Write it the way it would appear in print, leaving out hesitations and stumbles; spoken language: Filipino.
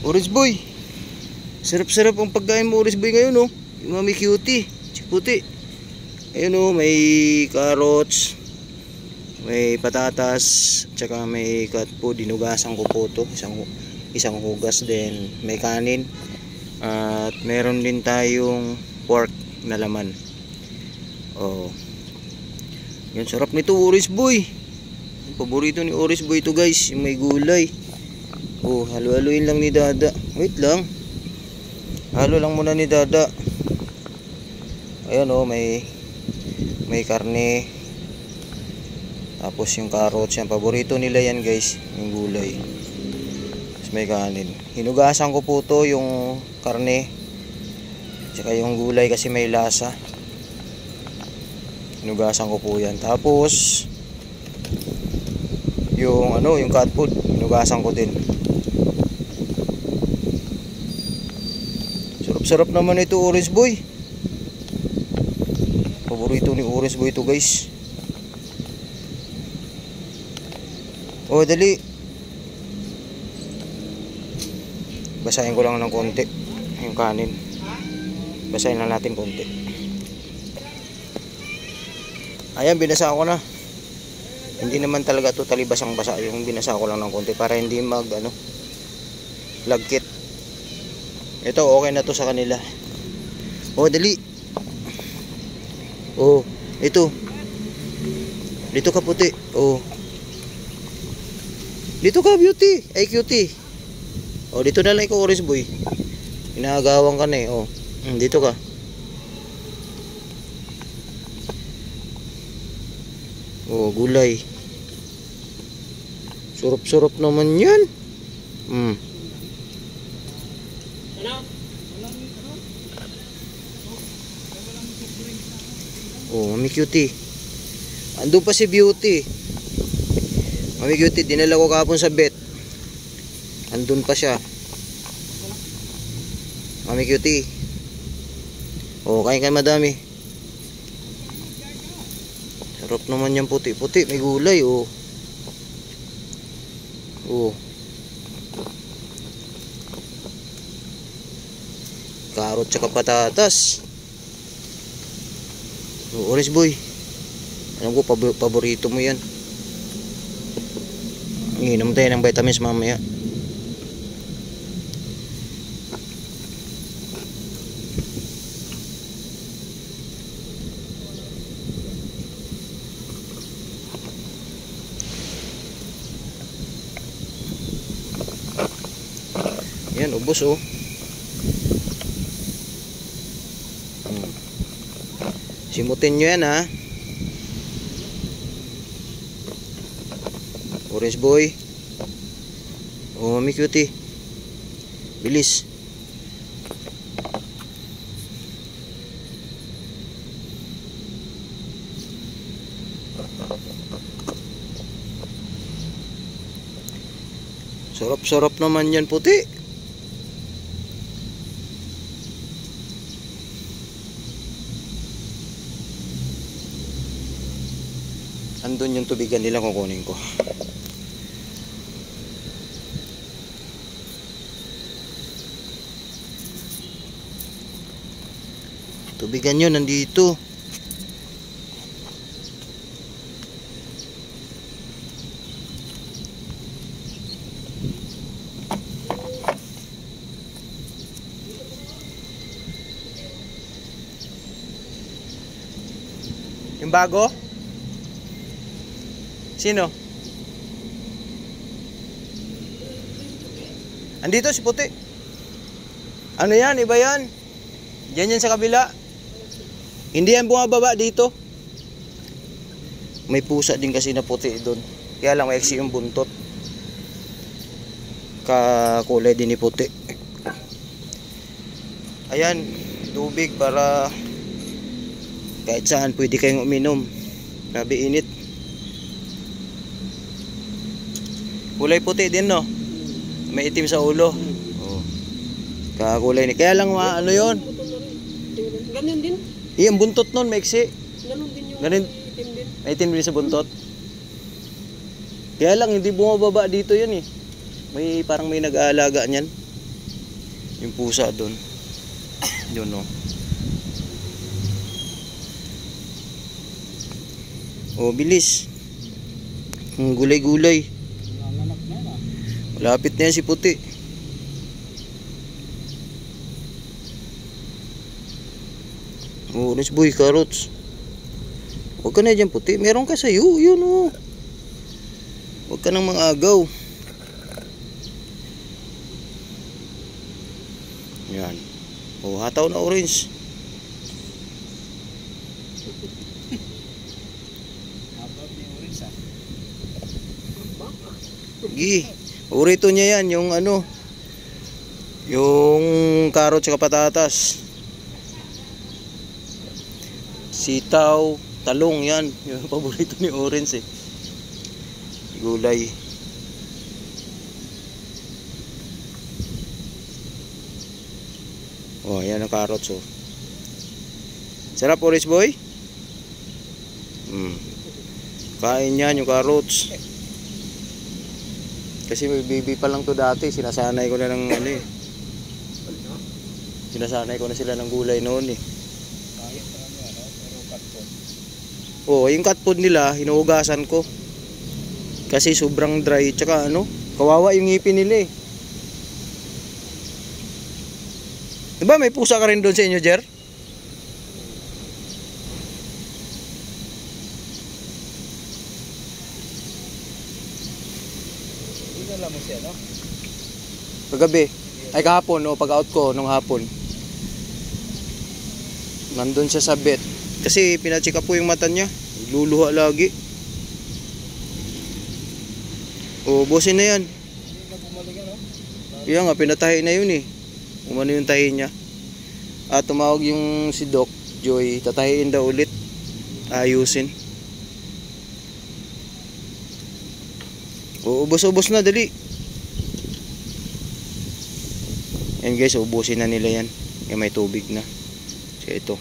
Orange boy. Sarap-sarap ang pagkain mo, orange boy, ngayon, oh. Yung mami cutie, puti. Ayun, oh, may carrots, may patatas, tsaka may cat food. Dinugasan ko po to. Isang hugas din. May kanin. At meron din tayong pork na laman. Oh. Yan, sarap nito, orange boy. Yung paborito ni orange boy to, guys. Yung may gulay. Oh, halo-haloin lang ni Dada. Wait lang. Halo lang muna ni Dada. Ayan, oh, may karne. Tapos yung carrots, yan paborito nila yan, guys, yung gulay. Tapos may kanin. Hinugasan ko po to, yung karne tsaka yung gulay kasi may lasa. Hinugasan ko po yan. Tapos yung yung cat food, hinugasan ko din. Sarap naman ito, orange boy. Paborito ni orange boy ito, guys. Oh, dali. Basahin ko lang ng konti yung kanin. Basahin lang natin konti. Ayan, binasa ko na. Hindi naman talaga totally basang-basa. Yung binasa ko lang ng konti para hindi lagkit. Ito, okay na to sa kanila. Oh, dali. Oh, ito. Dito ka, puti. Oh. Dito ka, beauty. Ay, cutie. Oh, dito na lang ikaw, orange boy. Inaagawan ka na eh. Oh. Dito ka. Oh, gulay. Surop-surop naman yan. Oh, mami cutie. Andun pa si beauty. Mami cutie, dinala ko kahapon sa vet. Andun pa siya. Mami cutie. Oh, kain ka madami. Sarap naman yung puti-puti, may gulay, oh. Oh. Carrot tsaka patatas. Oh, orange boy. Alam ko, paborito mo yan. Inom tayo ng vitamins mamaya. Yan, ubos, oh. Simutin nyo yan, ha. Orange boy. Oh, mami cutie. Bilis. Sarap-sarap naman yan, puti. Andun yung tubigan nila, kukunin ko. Tubigan yun, nandito. Yung bago? Sino? Andito si puti. Ano yan? Iba yan. Diyan yan sa kabila. Hindi yan bumababa dito. May pusa din kasi na puti doon. Kaya lang maiksi yung buntot. Kakulay din ni puti. Ayan, tubig para kahit saan pwede kayong uminom. Grabe init. Kulay puti din, no? May itim sa ulo. Oh. Kakulay ni. Kaya lang ano yun? Ganyan din. Yung buntot nun, maiksi. Ganun din yung Ganun, itim din. may itim din sa buntot. Kaya lang, hindi bumababa dito yun eh. Parang may nag-aalaga niyan. Yung pusa doon. Yun o. Oh, bilis. Ang gulay-gulay. Nanganak na yan. Malapit na yan si puti. Oh, orange boy, carrots. Huwag ka na dyan puti. Meron ka sa'yo. Yun o. Huwag ka nang mga agaw. Yan. Oh, hataw na orange. Habab ni orange ah. Gi. Urito niya yan. Yung ano. Yung carrots at patatas. Sitaw. Talong yan. Yung paborito ni orange eh. Gulay. Oh, yan ang carrots oh. Sarap orange boy? Kain yan yung carrots. Kasi may baby pa lang to dati. Sinasanay ko na ng ano eh. Sinasanay ko na sila ng gulay noon eh. Kahit na ano yan, pero cut po. Oh, yung cat food nila, hinuhugasan ko. Kasi sobrang dry, tsaka ano, kawawa yung ngipin nila eh. Diba may pusa ka rin doon sa inyo, Jer? Hindi na mo siya, no? Kagabi, ay kahapon, no, pag out ko nung hapon. Nandun siya sa bed. Kasi pinacheck up po yung mata niya. Luluha lagi. O, busin na yan. Hindi na bumalik ano? Kaya nga, pinatahi na yun eh. Umano yung tahi niya. At tumawag yung si Doc Joy, tatahiin daw ulit. Ayusin. O, ubos-ubos na, dali. Yan guys, ubusin na nila yan. Yan may tubig na. Kaya ito.